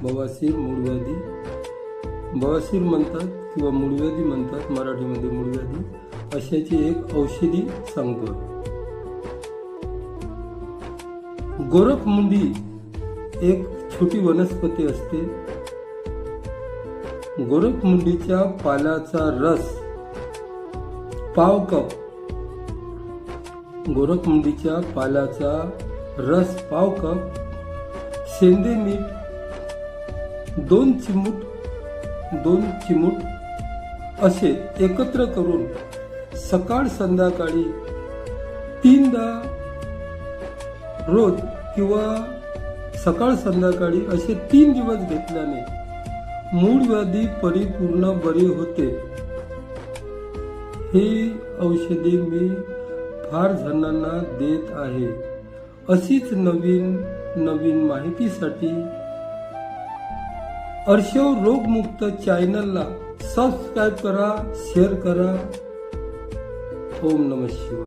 बवासीर, मूळव्याधी, बवासीर म्हणतात किंवा मूळव्याधी म्हणतात, मराठीमध्ये मूळव्याधी, अशाची एक औषधी सांगतो. गोरखमुंडी एक छोटी वनस्पती असते. गोरखमुंडीच्या पाल्याचा रस पाव कप, गोरखमुंडीच्या पाल्याचा रस पाव कप, शेंदे मीठ 2 चिमूट असे एकत्र करून सकाळ संध्याकाळी 3दा रोज किंवा सकाळ संध्याकाळी असे 3 दिवस घेतल्याने मूळव्याधी परिपूर्ण बरी होते. ही औषधे मी फार जणांना देत आहे. अशीच नवीन माहितीसाठी अर्शव रोगमुक्त चॅनलला सबस्क्राईब करा, शेअर करा. ओम नमः शिवाय.